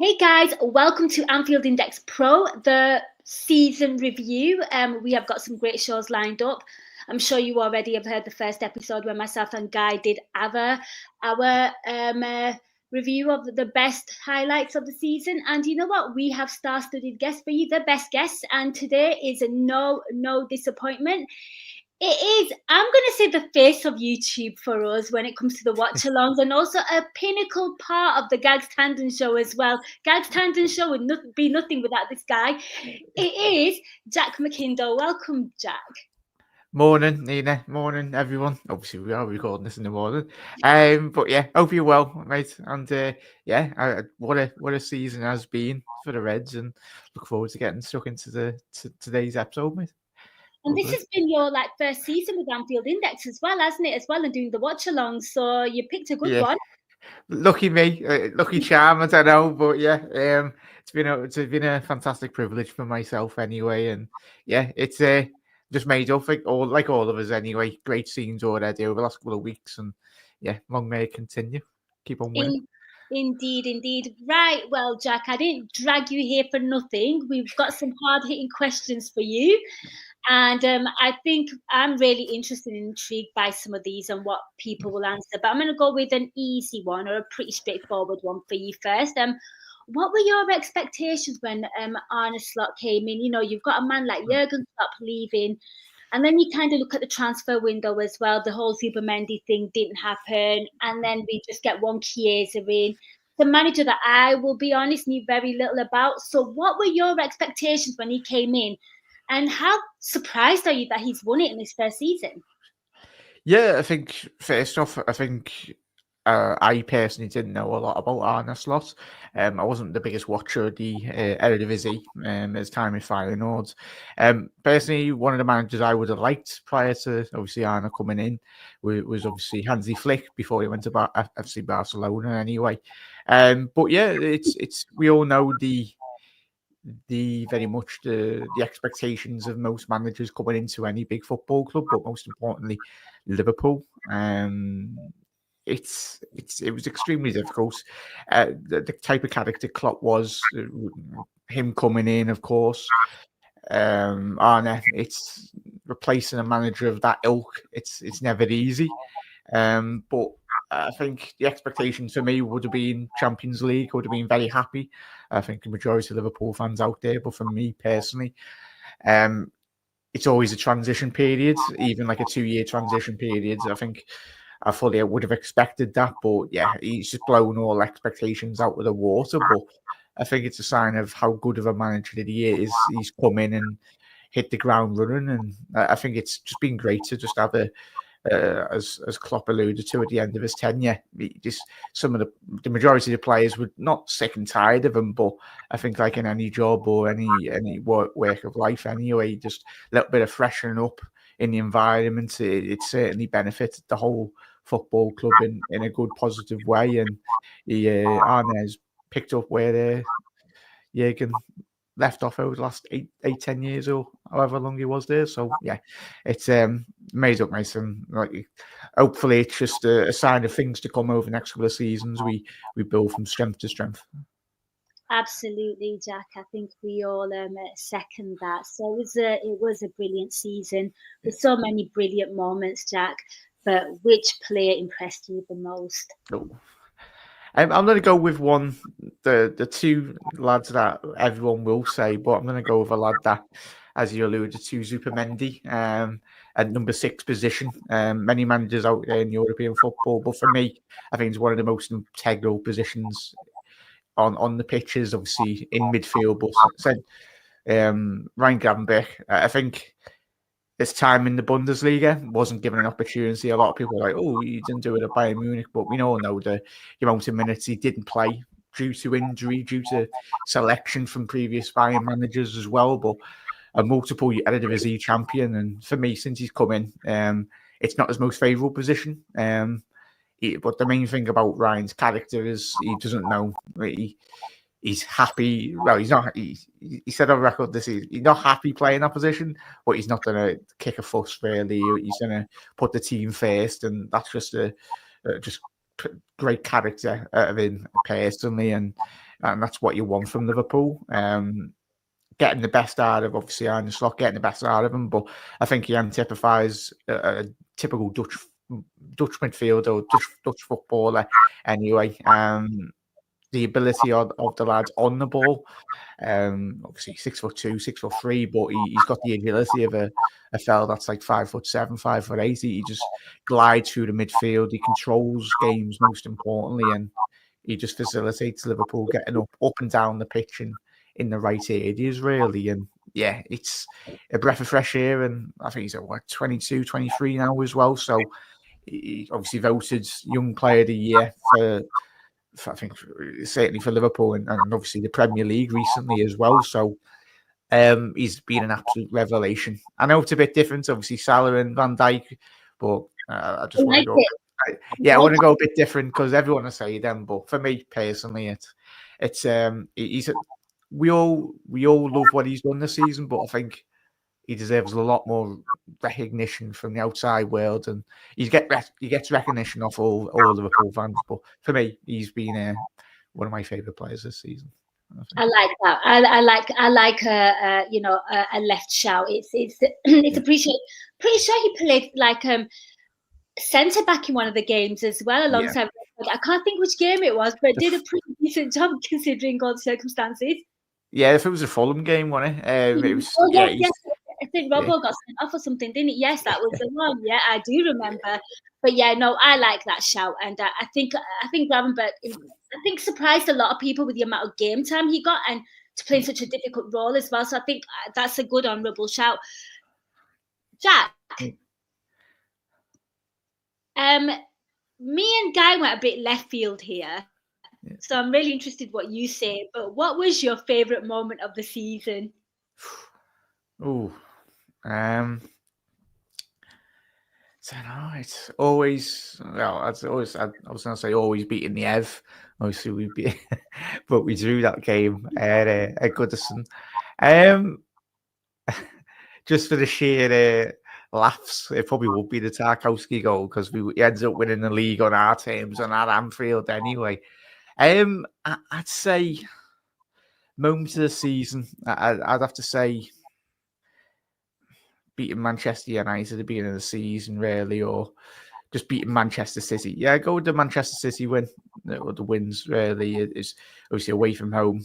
Hey guys, welcome to Anfield Index Pro, the season review. We have got some great shows lined up. I'm sure you already have heard the first episode where myself and Guy did our review of the best highlights of the season. And you know what? We have star-studded guests for you, the best guests. And today is a no disappointment. It is, I'm going to say, the face of YouTube for us when it comes to the watch-alongs, and also a pinnacle part of the Gags Tandon show as well. Gags Tandon show would be nothing without this guy. It is Jack McIndoe. Welcome, Jack. Morning, Nina. Morning, everyone. Obviously, we are recording this in the morning. But yeah, hope you're well, mate. And what a season has been for the Reds, and look forward to getting stuck into today's episode, mate. And this has been your first season with Anfield Index as well, hasn't it? As well, and doing the watch-alongs, so you picked a good one. Lucky me, lucky charm. I don't know, but yeah, it's been a fantastic privilege for myself anyway, and yeah, it's just made up like all of us anyway. Great scenes already over the last couple of weeks, and yeah, long may it continue. Keep on winning. Indeed. Right, well, Jack, I didn't drag you here for nothing. We've got some hard-hitting questions for you. And I think I'm really interested and intrigued by some of these and what people will answer. But I'm going to go with an easy one, or a pretty straightforward one for you first. What were your expectations when Arne Slot came in? You know, you've got a man like Jurgen Klopp leaving, and then you kind of look at the transfer window as well. The whole Zubimendi thing didn't happen, and then we just get one Chiesa in. The manager that I will be honest knew very little about. So, what were your expectations when he came in? And how surprised are you that he's won it in his first season? Yeah, I think first off, I personally didn't know a lot about Arne Slot. I wasn't the biggest watcher of the Eredivisie as time in Feyenoord. Personally, one of the managers I would have liked prior to obviously Arne coming in was obviously Hansi Flick before he went to FC Barcelona anyway. But yeah, it's we all know the very much the expectations of most managers coming into any big football club, but most importantly, Liverpool. It was extremely difficult. The type of character Klopp was, him coming in, of course. Arne, it's replacing a manager of that ilk. It's never easy. But I think the expectation for me would have been Champions League. Would have been very happy. I think the majority of Liverpool fans out there, but for me personally, it's always a transition period, even like a 2-year transition period. I think I fully would have expected that, but yeah, he's just blown all expectations out of the water. But I think it's a sign of how good of a manager that he is. He's come in and hit the ground running, and I think it's just been great to just have as Klopp alluded to at the end of his tenure, just some of the majority of the players were not sick and tired of him, but I think like in any job or any work of life anyway, just a little bit of freshening up in the environment, it certainly benefited the whole football club in a good positive way, and Arne has picked up where Jurgen left off over the last 10 years or however long he was there. So yeah, it's made up nice, and like hopefully it's just a sign of things to come over the next couple of seasons. We build from strength to strength. Absolutely, Jack. I think we all second that. So it was a brilliant season with so many brilliant moments, Jack. But which player impressed you the most? Oh. I'm going to go with one, the two lads that everyone will say, but I'm going to go with a lad that, as you alluded to, Zubimendi, at number 6 position. Many managers out there in European football, but for me, I think it's one of the most integral positions on the pitches, obviously in midfield. But said Ryan Gravenberch, I think his time in the Bundesliga wasn't given an opportunity. A lot of people were like, oh, he didn't do it at Bayern Munich, but we all know the amount of minutes he didn't play due to injury, due to selection from previous Bayern managers as well, but a multiple Eredivisie champion. And for me, since he's come in, it's not his most favourable position. But the main thing about Ryan's character is he doesn't know. He's happy. Well, he's not. He said on record this: he's not happy playing that position, but he's not going to kick a fuss. Really, he's going to put the team first, and that's just just great character of him personally. And and that's what you want from Liverpool. Getting the best out of, obviously, Arne Slot, getting the best out of him, but I think he typifies a typical Dutch midfielder or Dutch footballer anyway. The ability of the lads on the ball. Obviously 6'2", 6'3", but he's got the agility of a fella that's like 5'7", 5'8". He just glides through the midfield. He controls games, most importantly, and he just facilitates Liverpool getting up and down the pitch and in the right areas, really. And yeah, it's a breath of fresh air. And I think he's at 22, 23 now as well. So he obviously voted Young Player of the Year for I think certainly for Liverpool and obviously the Premier League recently as well. So he's been an absolute revelation. I know it's a bit different, obviously Salah and Van Dijk, but I just want to go. I want to go a bit different because everyone will say them. But for me personally, we all love what he's done this season, but I think he deserves a lot more recognition from the outside world, and he gets recognition off all Liverpool fans. But for me, he's been one of my favourite players this season. I like that. I like a left shout. It's appreciated. Pretty sure he played like centre back in one of the games as well, alongside. I can't think which game it was, but did a pretty decent job considering all the circumstances. Yeah, if it was a Fulham game, wasn't it? It was. Yes. I think Robbo got sent off or something, didn't he? Yes, that was the one. Yeah, I do remember. But yeah, no, I like that shout, and I think Gravenberch, surprised a lot of people with the amount of game time he got and to play such a difficult role as well. So I think that's a good honourable shout. Jack, me and Guy went a bit left field here, so I'm really interested what you say. But what was your favourite moment of the season? So no, it's always I was going to say always beating the Ev. Obviously we beat, but we drew that game at Goodison. Just for the sheer laughs, it probably would be the Tarkowski goal because he ends up winning the league on our terms on our Anfield anyway. I'd say moment of the season. I'd have to say beating Manchester United at the beginning of the season, really, or just beating Manchester City. Yeah, go with the Manchester City win, or the wins, really. It's obviously away from home.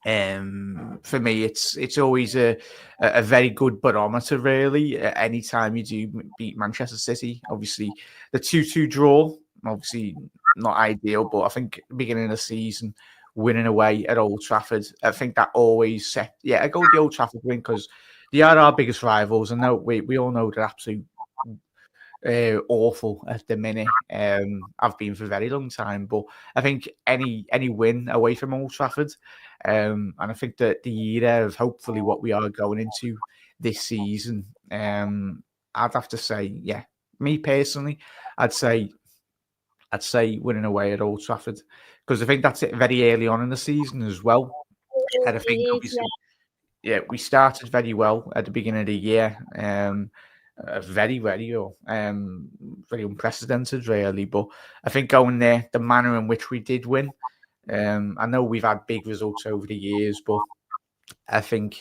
For me, it's always a very good barometer, really. Anytime you do beat Manchester City, obviously the 2-2 draw, obviously not ideal, but I think beginning of the season, winning away at Old Trafford, I think that always set. Yeah, I go with the Old Trafford win because they are our biggest rivals, and we all know they're absolute awful at the minute. I've been for a very long time, but I think any win away from Old Trafford, and I think that the era of hopefully what we are going into this season, I'd have to say, yeah, me personally, I'd say winning away at Old Trafford because I think that's it very early on in the season as well. And I think obviously, we started very well at the beginning of the year. Very, very unprecedented, really. But I think going there, the manner in which we did win, I know we've had big results over the years, but I think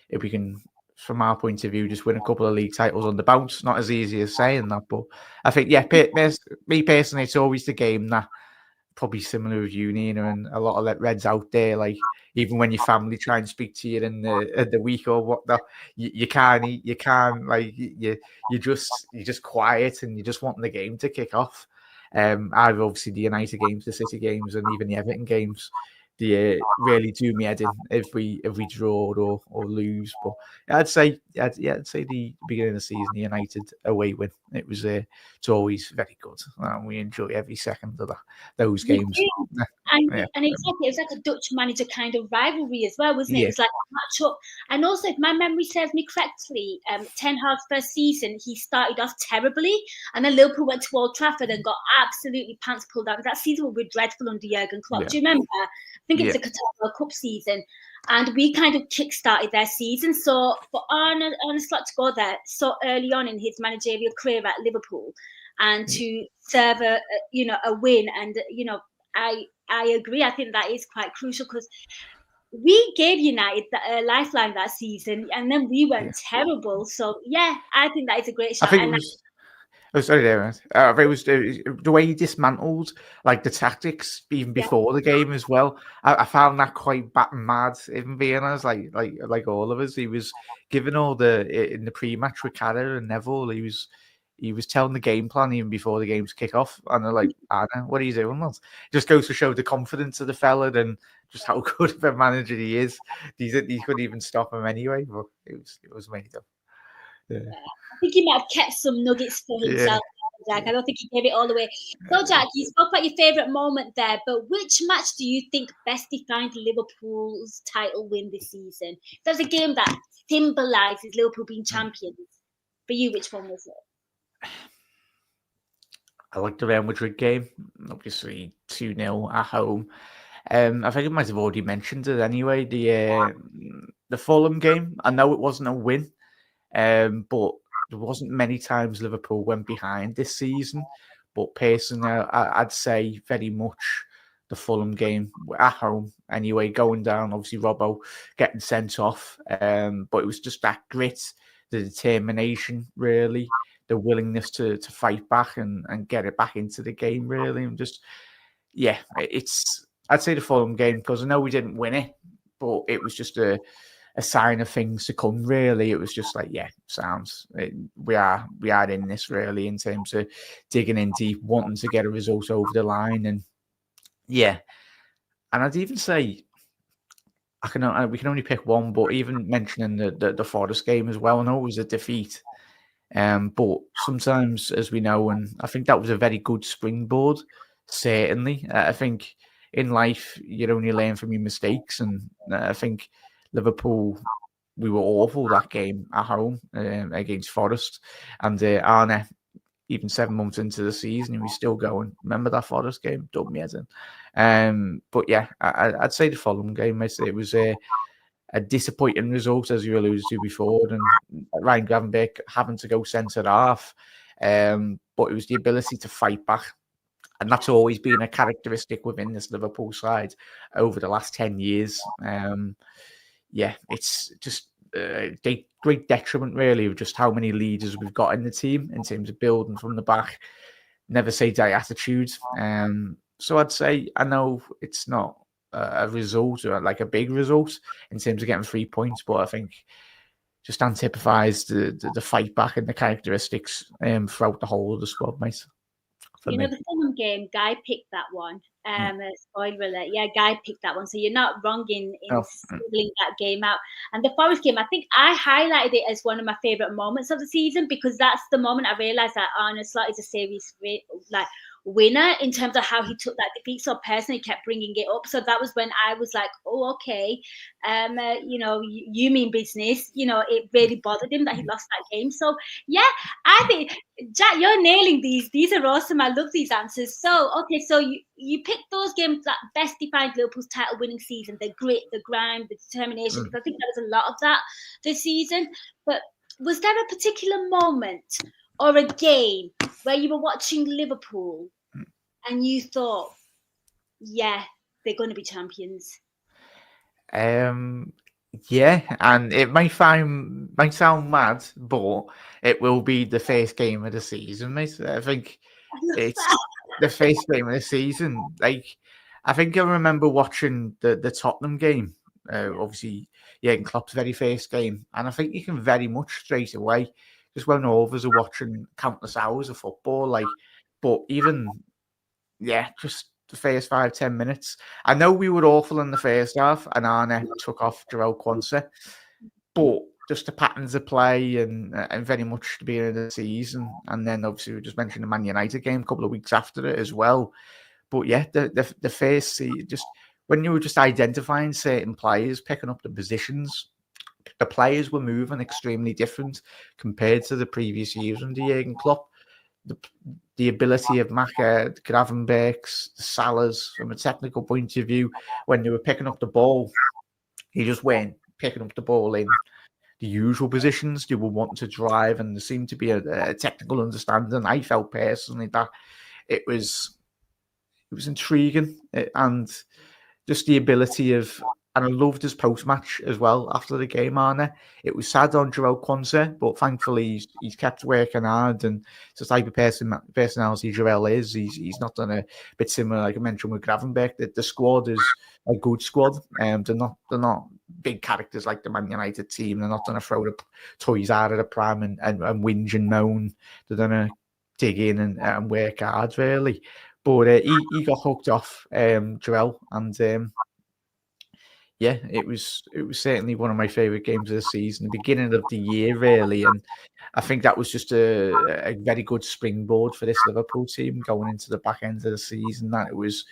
if we can, from our point of view, just win a couple of league titles on the bounce, not as easy as saying that, but I think, me personally, it's always the game that probably similar with you, Nina, and a lot of Reds out there, like, even when your family try and speak to you in the week or whatnot, you can't eat, you can't, like, you're just quiet and you just want the game to kick off. I've obviously the United games, the City games, and even the Everton games, they really do me head in if we draw or lose. But I'd say the beginning of the season, the United away win, it's always very good. We enjoy every second of those games. And exactly, it's like a Dutch manager kind of rivalry as well, wasn't it? It was like a match up. And also, if my memory serves me correctly, Ten Hag's first season, he started off terribly, and then Liverpool went to Old Trafford and got absolutely pants pulled out. That season was dreadful under Jurgen Klopp. Yeah. Do you remember? I think it was the Qatar World Cup season. And we kind of kick-started their season. So for Arne Slot to go there so early on in his managerial career at Liverpool and to serve a win and, I agree. I think that is quite crucial because we gave United a lifeline that season, and then we went terrible. So yeah, I think that is a great I shot. think it And was. Oh, sorry, Darren. It was the way he dismantled like the tactics even yeah, before the game as well. I found that quite bat and mad. Even being honest, like all of us, he was giving all in the pre-match with Kelleher and Neville. He was telling the game plan even before the games kick off, and they're like, "Arne, what are you doing, lads?" Just goes to show the confidence of the fella and just how good of a manager he is. He couldn't even stop him anyway, but it was amazing. Yeah. I think he might have kept some nuggets for Yeah. himself, Jack. I don't think he gave it all away. So, Jack, you spoke about your favourite moment there, but which match do you think best defined Liverpool's title win this season? There's a game that symbolises Liverpool being champions. For you, which one was it? I like the Real Madrid game, obviously 2-0 at home. I think I might have already mentioned it anyway. The Fulham game, I know it wasn't a win, but there wasn't many times Liverpool went behind this season. But personally, I'd say very much the Fulham game at home. Anyway, going down, obviously Robbo getting sent off, but it was just that grit, the determination, really, the willingness to fight back and get it back into the game, really, and just I'd say the Fulham game because I know we didn't win it, but it was just a sign of things to come. Really, it was just like, we are in this really in terms of digging in deep, wanting to get a result over the line, and I'd even say we can only pick one, but even mentioning the Forest game as well, I know it was a defeat. But sometimes, as we know, and I think that was a very good springboard, certainly. I think in life, you only learn from your mistakes. And I think Liverpool, we were awful that game at home against Forest. And Arne, even 7 months into the season, he was still going. Remember that Forest game? Dubbed me as in. But yeah, I'd say the Fulham game, it was a disappointing result, as you alluded to before, and Ryan Gravenberch having to go centre half. But it was the ability to fight back. And that's always been a characteristic within this Liverpool side over the last 10 years. It's just a great detriment, really, of just how many leaders we've got in the team in terms of building from the back, never say die attitude. So I'd say, I know it's not a result or like a big result in terms of getting 3 points, but I think just antipies the fight back and the characteristics throughout the whole of the squad, mate. The Fulham game, Guy picked that one. Spoiler alert, yeah, Guy picked that one. So you're not wrong in singling that game out. And the Forest game, I think I highlighted it as one of my favourite moments of the season because that's the moment I realised that Arne Slot is a serious winner in terms of how he took that defeat. So personally kept bringing it up. So that was when I was like, oh, okay, you mean business. It really bothered him that he lost that game. So yeah, I think, Jack, you're nailing these. These are awesome. I love these answers. So, okay, so you picked those games that best defined Liverpool's title winning season, the grit, the grind, the determination, because I think there was a lot of that this season. But was there a particular moment or a game where you were watching Liverpool and you thought, yeah, they're going to be champions? Yeah, and it might sound mad, but it will be the first game of the season, mate. I think it's the first game of the season. Like, I think I remember watching the Tottenham game. Obviously, in Klopp's very first game, and I think you can very much straight away, just when all of us are watching countless hours of football, but even just the first 5-10 minutes. I know we were awful in the first half, and Arne took off Jarell Quansah, but just the patterns of play and very much the beginning of the season, and then obviously we just mentioned the Man United game a couple of weeks after it as well. But yeah, the first just when you were just identifying certain players, picking up the positions, the players were moving extremely different compared to the previous years under Jurgen Klopp. The ability of Maka, Gravenberchs, Salahs, from a technical point of view, when they were picking up the ball, he just weren't picking up the ball in the usual positions. They were wanting to drive, and there seemed to be a technical understanding. I felt personally that it was intriguing, and just the ability of, and I loved his post-match as well after the game, Arne. It was sad on Joel Quansah, but thankfully he's kept working hard, and it's the type of personality Joel is. He's not done a bit similar, like I mentioned with Gravenberch. The squad is a good squad, and they're not big characters like the Man United team. They're not going to throw the toys out of the pram and whinge and moan. They're going to dig in and work hard, really. But he got hooked off, Joel, and yeah, it was certainly one of my favourite games of the season, the beginning of the year, really. And I think that was just a very good springboard for this Liverpool team going into the back end of the season. That it was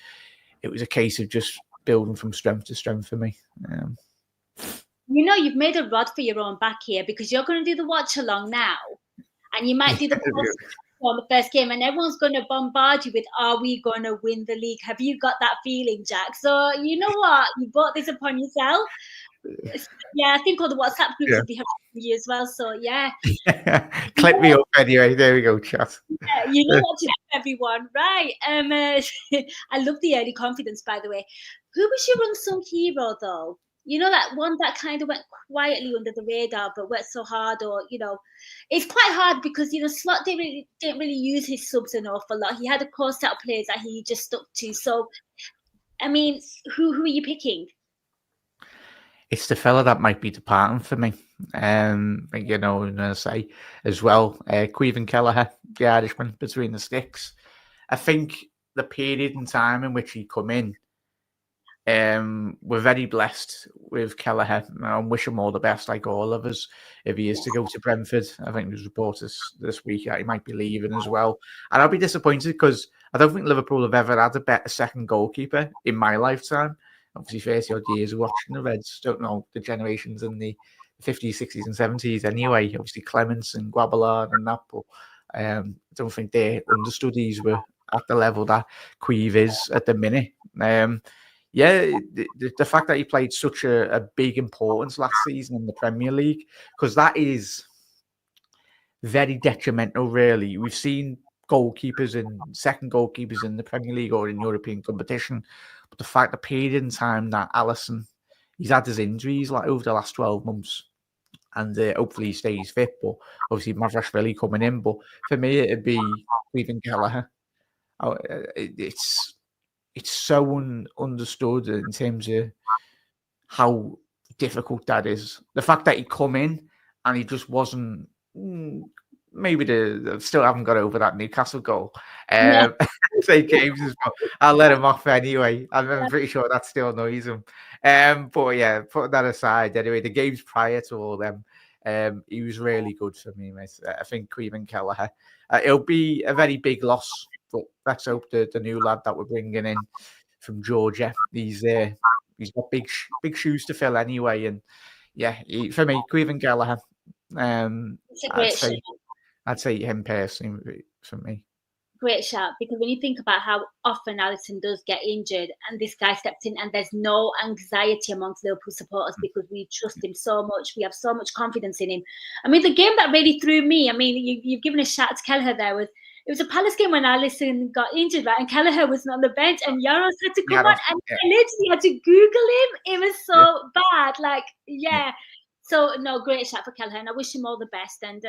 a case of just building from strength to strength for me. You've made a rod for your own back here, because you're going to do the watch along now, and you might do the post on the first game, and everyone's going to bombard you with, are we going to win the league? Have you got that feeling, Jack? So you know what? You brought this upon yourself. Yeah, I think all the WhatsApp groups will be happy with you as well. So yeah. Click me up anyway. There we go, chat. Yeah, you know what to do, everyone. Right. I love the early confidence, by the way. Who was your unsung hero, though? You know, that one that kind of went quietly under the radar but worked so hard, or, it's quite hard because, Slot didn't really use his subs an awful lot. He had a core set of players that he just stuck to. So, I mean, who are you picking? It's the fella that might be departing for me. And I say as well, Caoimhin Kelleher, the Irishman between the sticks. I think the period in time in which he come in, we're very blessed with Kelleher. I wish him all the best, like all of us, if he is to go to Brentford. I think there's reports this week that he might be leaving as well. And I'll be disappointed because I don't think Liverpool have ever had a better second goalkeeper in my lifetime. Obviously, 30 odd years of watching the Reds. Don't know the generations in the 50s, 60s, and 70s anyway. Obviously, Clements and Guaballard and that, but I don't think their understudies were at the level that Queeve is at the minute. The fact that he played such a big importance last season in the Premier League, because that is very detrimental, really. We've seen second goalkeepers in the Premier League or in European competition, but the fact, the period in time that Alisson, he's had his injuries like over the last 12 months, and hopefully he stays fit, but obviously Mavrashvili coming in, but for me it'd be Caoimhin Kelleher. It's so understood in terms of how difficult that is. The fact that he come in and he just wasn't. Maybe still haven't got over that Newcastle goal. Say games as well. I'll let him off anyway. I'm pretty sure that still annoys him. But yeah, putting that aside, anyway, the games prior to all them, he was really good for me, mate. I think Caoimhin Kelleher. It'll be a very big loss, but let's hope the new lad that we're bringing in from Georgia, he's got big shoes to fill anyway. And yeah, for me, Caoimhin Kelleher. It's a great shout. I'd say him personally for me. Great shout, because when you think about how often Alisson does get injured and this guy steps in and there's no anxiety amongst Liverpool supporters because we trust him so much, we have so much confidence in him. I mean, the game that really threw me, I mean, you've given a shout to Kelleher there, it was a Palace game when Alisson got injured, right? And Kelleher was on the bench and Yaros had to come on and I literally had to Google him. It was so bad. So, no, great shout for Kelleher, and I wish him all the best. And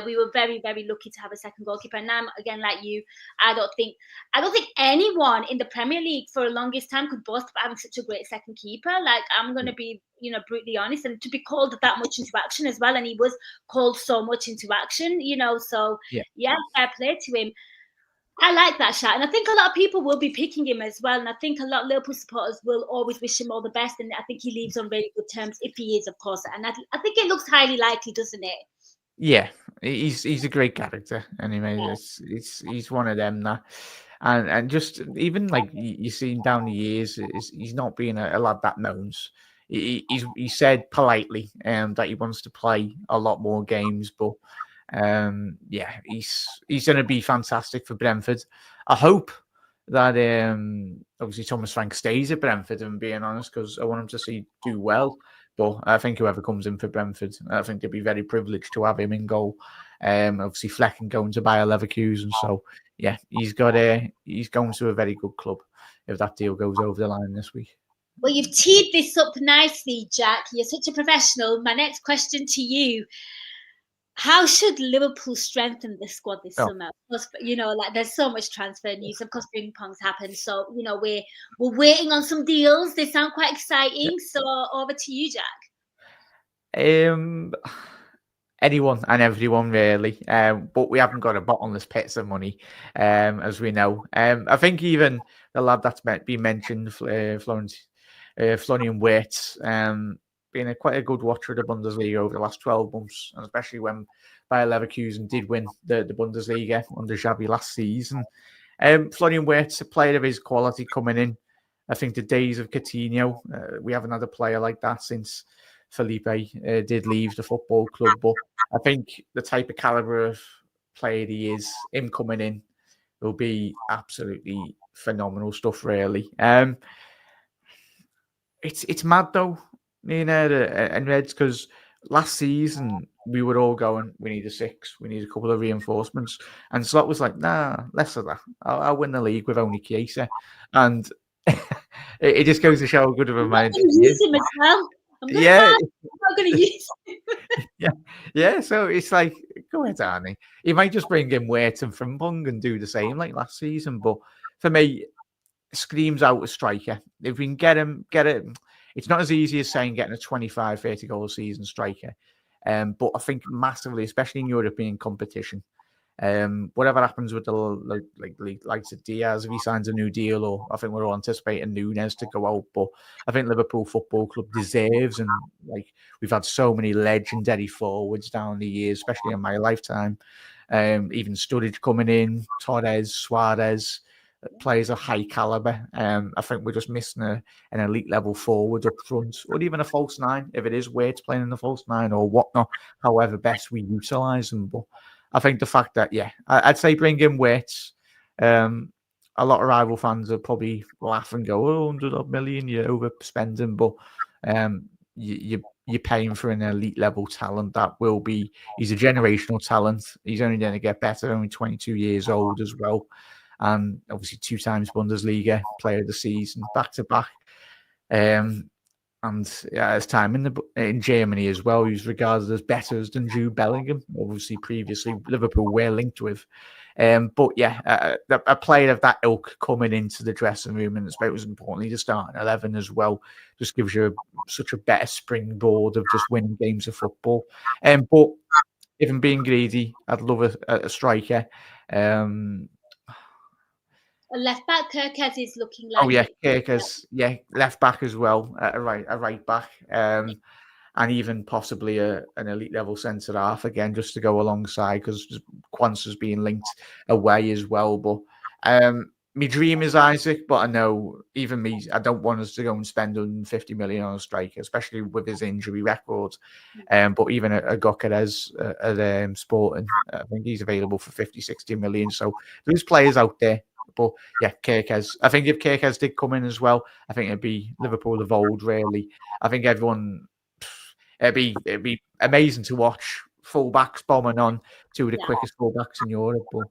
we were very, very lucky to have a second goalkeeper. And now, again, like you, I don't think anyone in the Premier League for the longest time could boast about having such a great second keeper. Like, I'm going to be, brutally honest, and to be called that much into action as well. And he was called so much into action, so fair play to him. I like that shout, and I think a lot of people will be picking him as well. And I think a lot of Liverpool supporters will always wish him all the best. And I think he leaves on really good terms if he is, of course. And I think it looks highly likely, doesn't it? Yeah, he's a great character. Anyway, he's one of them that, and just even like you've seen down the years, he's not being a lad that moans. He said politely that he wants to play a lot more games, but he's going to be fantastic for Brentford. I hope that obviously Thomas Frank stays at Brentford, and being honest, because I want him to do well. But I think whoever comes in for Brentford, I think they'll be very privileged to have him in goal. Obviously, Flecken going to Bayer Leverkusen. So yeah, he's going to a very good club if that deal goes over the line this week. Well, you've teed this up nicely, Jack. You're such a professional. My next question to you: how should Liverpool strengthen the squad this summer? Because, there's so much transfer news. Of course, ping pong's happened, so we're waiting on some deals. They sound quite exciting. So over to you, Jack. Anyone and everyone really, but we haven't got a bottomless pits of money, as we know. I think even the lad that's been mentioned, Florian Wirtz, been quite a good watcher of the Bundesliga over the last 12 months, and especially when Bayer Leverkusen did win the Bundesliga under Xavi last season. Florian Wirtz, a player of his quality coming in. I think the days of Coutinho, we haven't had a player like that since Felipe did leave the football club, but I think the type of caliber of player he is, him coming in, will be absolutely phenomenal stuff, really. It's mad though, Nina and Reds, because last season we were all going, we need a 6, we need a couple of reinforcements, and Slot was like, nah, less of that. I'll win the league with only Chiesa, and it just goes to show how good of a manager he is. Him as well. I'm not going to use him. Yeah. So it's like, go ahead, Arnie. He might just bring in Wirtz and Frimpong and do the same like last season. But for me, screams out a striker. If we can get him. It's not as easy as saying getting a 25, 30 goal a season striker. But I think massively, especially in European competition, whatever happens with the likes of Diaz, if he signs a new deal, or I think we're all anticipating Nunes to go out, but I think Liverpool Football Club deserves, and we've had so many legendary forwards down the years, especially in my lifetime. Even Sturridge coming in, Torres, Suarez, players of high caliber. I think we're just missing an elite level forward up front, or even a false 9 if it is Wade's playing in the false 9 or whatnot. However, best we utilise them, but I think the fact that, I'd say bring in Wirtz. A lot of rival fans will probably laugh and go, oh, 100 million, you're overspending. But you're paying for an elite level talent that will be, he's a generational talent. He's only going to get better, only 22 years old as well. And obviously 2 times Bundesliga player of the season, back to back. And his time in Germany as well, he was regarded as better than Jude Bellingham, obviously previously Liverpool were linked with. But a player of that ilk coming into the dressing room, and it was importantly to start in 11 as well, just gives you such a better springboard of just winning games of football. But if I'm being greedy, I'd love a striker. A left back, Kerkez is looking like. Oh yeah, Kerkez, left back as well, a right back, and even possibly an elite level centre half again, just to go alongside, because Kwanzaa's being linked away as well. But my dream is Isaac, but I know even me, I don't want us to go and spend 150 million on a striker, especially with his injury record. But even a Gyökeres at Sporting, I think he's available for 50, 60 million. So there's players out there. But Kerkez. I think if Kerkez did come in as well, I think it'd be Liverpool of old, really. I think everyone, it'd be amazing to watch fullbacks bombing on, 2 of the quickest fullbacks in Europe. But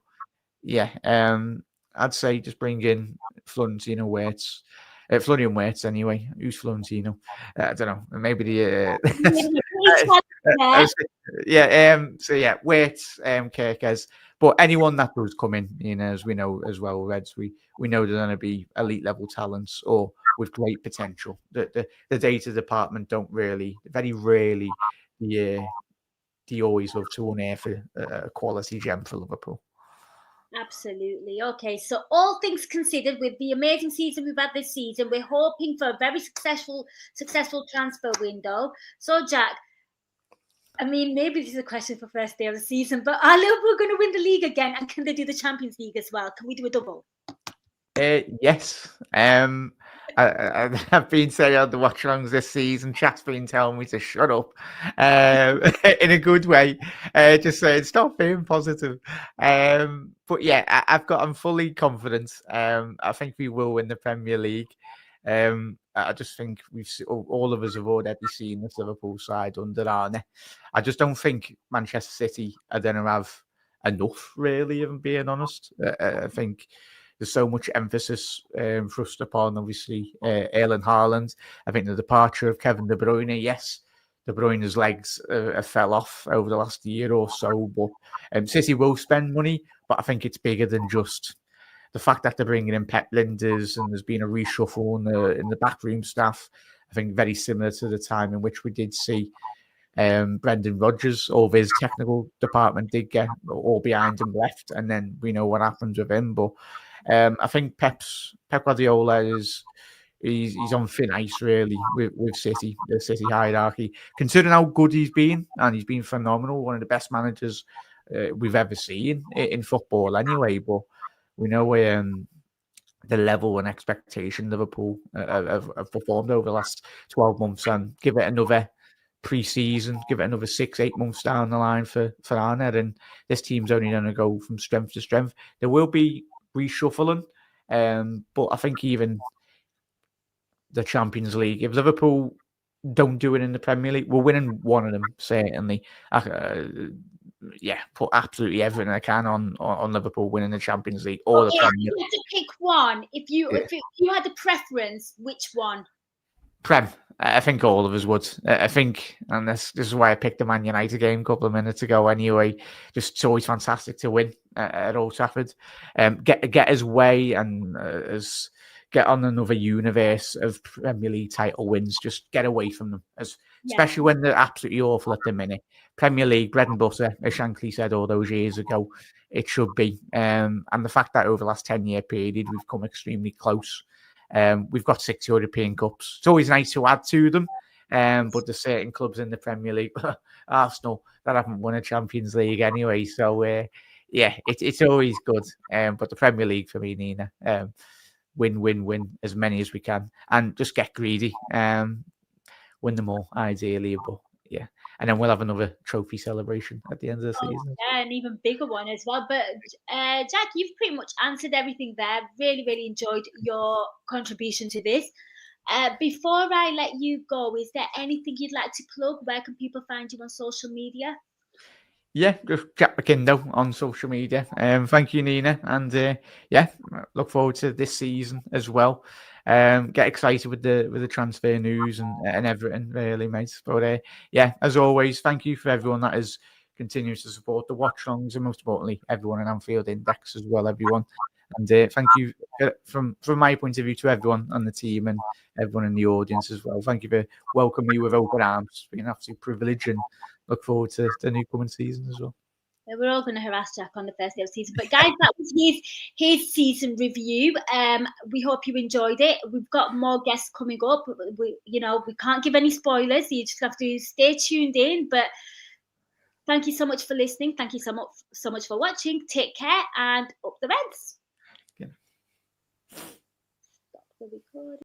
I'd say just bring in Florentino Wirtz. Florian Wirtz anyway. Who's Florentino? I don't know. Maybe the Wirtz, Kerkez. But anyone that does come in, as we know as well, Reds, we know they're going to be elite level talents or with great potential. The data department very rarely, they always love to unearth a quality gem for Liverpool. Absolutely. Okay, so all things considered, with the amazing season we've had this season, we're hoping for a very successful transfer window. So, Jack, I mean, maybe this is a question for first day of the season, but are Liverpool going to win the league again? And can they do the Champions League as well? Can we do a double? Yes. I've been saying on the watch-alongs this season, chat's been telling me to shut up in a good way. Just saying, stop being positive. But I'm fully confident. I think we will win the Premier League. I just think all of us have already seen this Liverpool side under Arne. I just don't think Manchester City are going to have enough, really, if I'm being honest. I think there's so much emphasis thrust upon, obviously, Erling Haaland. I think the departure of Kevin De Bruyne, yes, De Bruyne's legs fell off over the last year or so, but City will spend money, but I think it's bigger than just the fact that they're bringing in Pep Linders and there's been a reshuffle in the backroom staff. I think very similar to the time in which we did see Brendan Rodgers, all of his technical department did get all behind him left, and then we know what happens with him. But I think Pep Guardiola he's on thin ice really with City, the City hierarchy. Considering how good he's been, and he's been phenomenal, one of the best managers we've ever seen in football anyway. But we know the level and expectation Liverpool have performed over the last 12 months, and give it another pre-season, give it another 6-8 months down the line for Arne, and this team's only going to go from strength to strength. There will be reshuffling, but I think even the Champions League, if Liverpool don't do it in the Premier League, we're winning one of them, certainly. Put absolutely everything I can on Liverpool winning the Champions League or the Premier League. If you had to pick one, if you had a preference, which one? Prem. I think all of us would. I think, and this is why I picked the Man United game a couple of minutes ago anyway. Just it's always fantastic to win at Old Trafford. Get his way and get on another universe of Premier League title wins. Just get away from them, especially when they're absolutely awful at the minute. Premier League, bread and butter, as Shankly said all those years ago, it should be. And the fact that over the last 10-year period, we've come extremely close. We've got 6 European Cups. It's always nice to add to them, but there's certain clubs in the Premier League, Arsenal, that haven't won a Champions League anyway. So, it's always good. But the Premier League for me, Nina, win as many as we can, and just get greedy. Win them all, ideally. But yeah, and then we'll have another trophy celebration at the end of the season. Yeah, an even bigger one as well. But Jack, you've pretty much answered everything there. Really, really enjoyed your contribution to this. Before I let you go, is there anything you'd like to plug? Where can people find you on social media? Yeah, just Jack McIndoe on social media. Thank you, Nina. And look forward to this season as well. Get excited with the transfer news and everything, really, mate. But as always, thank you for everyone that is continues to support the watch-alongs, and most importantly, everyone in Anfield Index as well, everyone. And thank you from my point of view to everyone on the team and everyone in the audience as well. Thank you for welcoming me with open arms. It's been an absolute privilege, and look forward to the new coming season as well. We're all going to harass Jack on the first day of season. But guys, that was his season review. We hope you enjoyed it. We've got more guests coming up. We can't give any spoilers. So you just have to stay tuned in. But thank you so much for listening. Thank you so much for watching. Take care and up the Reds. Yeah. Stop the recording.